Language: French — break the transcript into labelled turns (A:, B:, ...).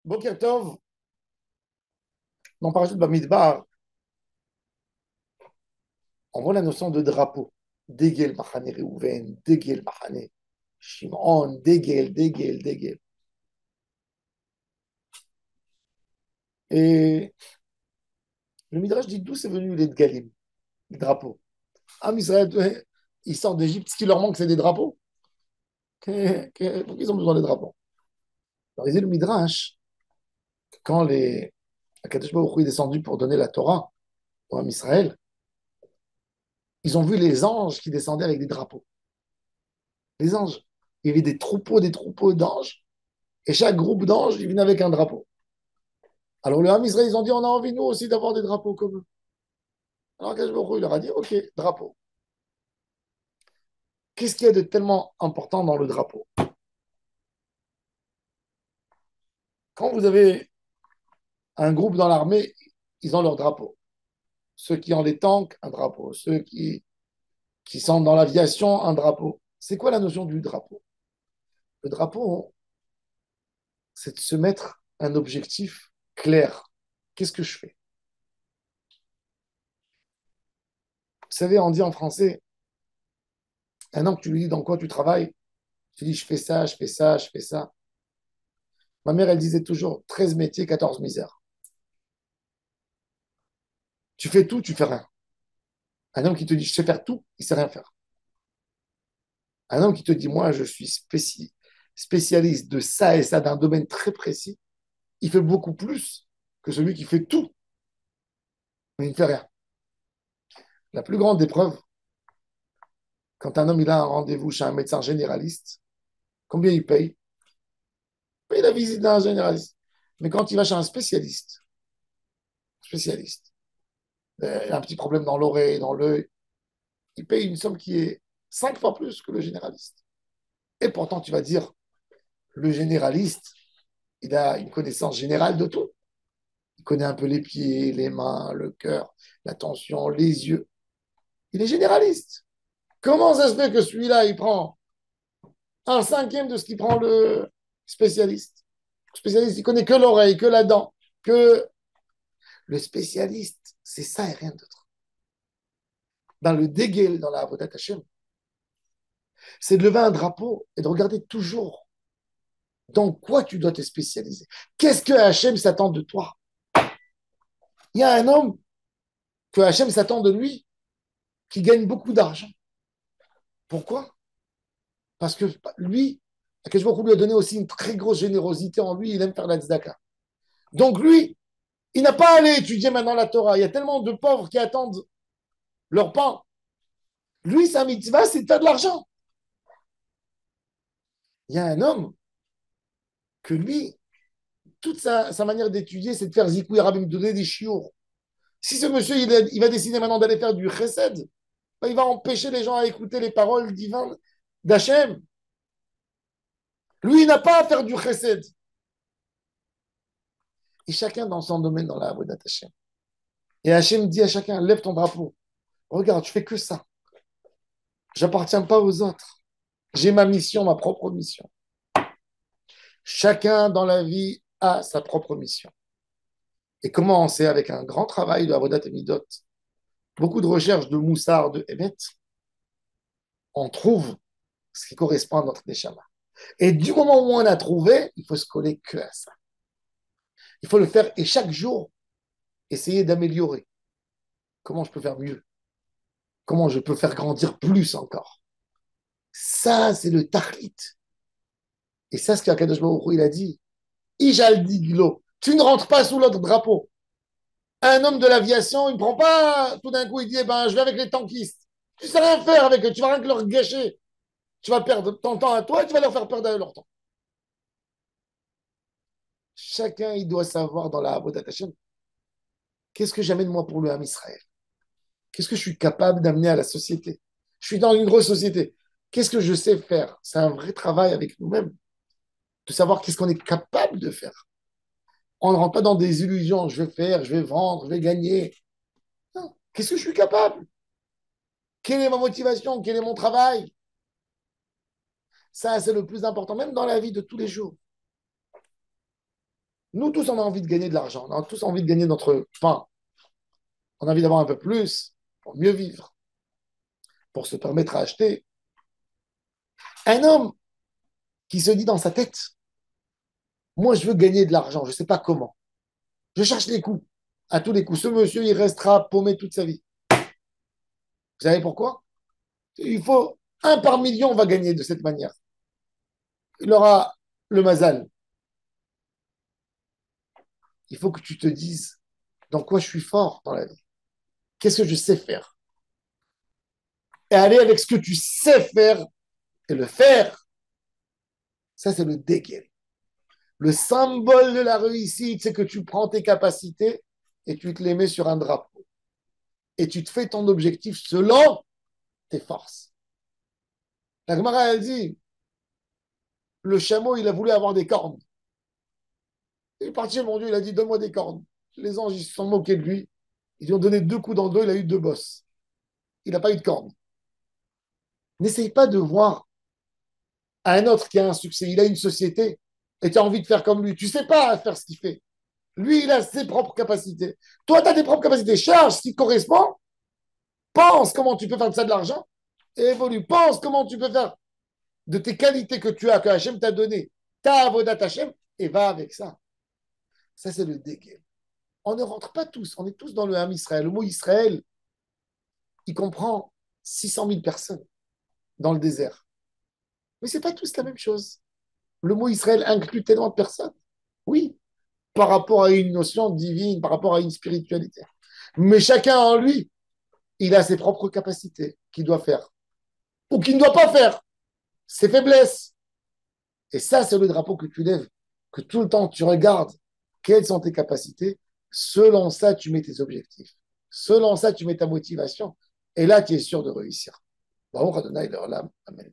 A: Boker Tov, dans Parashat Bamidbar, on voit la notion de drapeau. Dégel, Machane Reuven, Dégel, Machane Shimon, Dégel, Dégel, Dégel. Et le Midrash dit d'où c'est venu les Dgalim, les drapeaux. Ah, Israël, ils sortent d'Égypte, ce qui leur manque, c'est des drapeaux. Pourquoi ils ont besoin des drapeaux? Alors, il dit le Midrash, quand Akadosh Baruch Hu est descendu pour donner la Torah au Ham Israël, ils ont vu les anges qui descendaient avec des drapeaux. Les anges. Il y avait des troupeaux d'anges. Et chaque groupe d'anges, ils venaient avec un drapeau. Alors le Ham Israël, ils ont dit, on a envie, nous aussi, d'avoir des drapeaux comme eux. Alors Akash Baruch Hu, il leur a dit, OK, drapeau. Qu'est-ce qu'il y a de tellement important dans le drapeau? Quand vous avez un groupe dans l'armée, ils ont leur drapeau. Ceux qui ont les tanks, un drapeau. Ceux qui sont dans l'aviation, un drapeau. C'est quoi la notion du drapeau? Le drapeau, c'est de se mettre un objectif clair. Qu'est-ce que je fais? Vous savez, on dit en français, un homme, tu lui dis dans quoi tu travailles, tu dis je fais ça, je fais ça, je fais ça. Ma mère, elle disait toujours 13 métiers, 14 misères. Tu fais tout, tu fais rien. Un homme qui te dit je sais faire tout, il sait rien faire. Un homme qui te dit moi, je suis spécialiste de ça et ça, d'un domaine très précis, il fait beaucoup plus que celui qui fait tout, mais il ne fait rien. La plus grande épreuve, quand un homme il a un rendez-vous chez un médecin généraliste, combien il paye? Il paye la visite d'un généraliste. Mais quand il va chez un spécialiste, un petit problème dans l'oreille, dans l'œil, il paye une somme qui est 5 fois plus que le généraliste. Et pourtant, tu vas dire, le généraliste, il a une connaissance générale de tout. Il connaît un peu les pieds, les mains, le cœur, la tension, les yeux. Il est généraliste. Comment ça se fait que celui-là, il prend un cinquième de ce qu'il prend le spécialiste? Le spécialiste, il connaît que l'oreille, que la dent, que le spécialiste, c'est ça et rien d'autre. Dans le déguel, dans la Avodat Hashem, c'est de lever un drapeau et de regarder toujours dans quoi tu dois te spécialiser. Qu'est-ce que Hachem s'attend de toi? Il y a un homme que Hachem s'attend de lui qui gagne beaucoup d'argent. Pourquoi? Parce que lui, Akash lui a donné aussi une très grosse générosité en lui, il aime faire la tzedaka. Donc lui, il n'a pas à aller étudier maintenant la Torah. Il y a tellement de pauvres qui attendent leur pain. Lui, sa mitzvah, c'est de faire de l'argent. Il y a un homme que lui, toute sa manière d'étudier, c'est de faire zikoui rabim, donner des chiours. Si ce monsieur, il va décider maintenant d'aller faire du chesed, ben, il va empêcher les gens à écouter les paroles divines d'Hachem. Lui, il n'a pas à faire du chesed. Et chacun dans son domaine dans la Avodat Hachem. Et Hachem dit à chacun, lève ton drapeau. Regarde, je fais que ça. J'appartiens pas aux autres. J'ai ma mission, ma propre mission. Chacun dans la vie a sa propre mission. Et comment on sait avec un grand travail de Avodat et Midot, beaucoup de recherches de Moussard, de Emet, on trouve ce qui correspond à notre Neshama. Et du moment où on a trouvé, il faut se coller que à ça. Il faut le faire et chaque jour, essayer d'améliorer. Comment je peux faire mieux? Comment je peux faire grandir plus encore? Ça, c'est le tachlit. Et ça, ce qu'Akadosh Baruch Hu, il a dit. Ijal diglo. Tu ne rentres pas sous l'autre drapeau. Un homme de l'aviation, il ne prend pas tout d'un coup, il dit, eh ben, je vais avec les tankistes. Tu ne sais rien faire avec eux, tu vas rien que leur gâcher. Tu vas perdre ton temps à toi et tu vas leur faire perdre leur temps. Chacun, il doit savoir dans la Avodat Hashem, qu'est-ce que j'amène moi pour le Ham Israël? Qu'est-ce que je suis capable d'amener à la société? Je suis dans une grosse société. Qu'est-ce que je sais faire? C'est un vrai travail avec nous-mêmes, de savoir qu'est-ce qu'on est capable de faire. On ne rentre pas dans des illusions, je vais faire, je vais vendre, je vais gagner. Non. Qu'est-ce que je suis capable? Quelle est ma motivation? Quel est mon travail? Ça, c'est le plus important, même dans la vie de tous les jours. Nous tous, on a envie de gagner de l'argent. On a tous envie de gagner notre pain. On a envie d'avoir un peu plus pour mieux vivre, pour se permettre à acheter. Un homme qui se dit dans sa tête, moi, je veux gagner de l'argent, je ne sais pas comment. Je cherche les coups, à tous les coups. Ce monsieur, il restera paumé toute sa vie. Vous savez pourquoi? Il faut un par million, on va gagner de cette manière. Il aura le mazal. Il faut que tu te dises dans quoi je suis fort dans la vie. Qu'est-ce que je sais faire? Et aller avec ce que tu sais faire et le faire, ça c'est le déguel. Le symbole de la réussite, c'est que tu prends tes capacités et tu te les mets sur un drapeau. Et tu te fais ton objectif selon tes forces. La Gemara, elle dit, le chameau, il a voulu avoir des cornes. Il est parti, mon Dieu, il a dit, donne-moi des cornes. Les anges, ils se sont moqués de lui. Ils lui ont donné 2 coups dans le dos, il a eu 2 bosses. Il n'a pas eu de cornes. N'essaye pas de voir un autre qui a un succès. Il a une société et tu as envie de faire comme lui. Tu ne sais pas faire ce qu'il fait. Lui, il a ses propres capacités. Toi, tu as tes propres capacités. Charge ce qui correspond. Pense comment tu peux faire de ça de l'argent et évolue. Pense comment tu peux faire de tes qualités que tu as, que Hachem t'a donné, ta avodat Hachem, et va avec ça. Ça, c'est le dégué. On ne rentre pas tous. On est tous dans le Ham Israël. Le mot Israël, il comprend 600 000 personnes dans le désert. Mais ce n'est pas tous la même chose. Le mot Israël inclut tellement de personnes. Oui, par rapport à une notion divine, par rapport à une spiritualité. Mais chacun en lui, il a ses propres capacités qu'il doit faire ou qu'il ne doit pas faire, ses faiblesses. Et ça, c'est le drapeau que tu lèves, que tout le temps tu regardes quelles sont tes capacités. Selon ça, tu mets tes objectifs. Selon ça, tu mets ta motivation. Et là, tu es sûr de réussir. Baruch Adonai Leolam. Amen.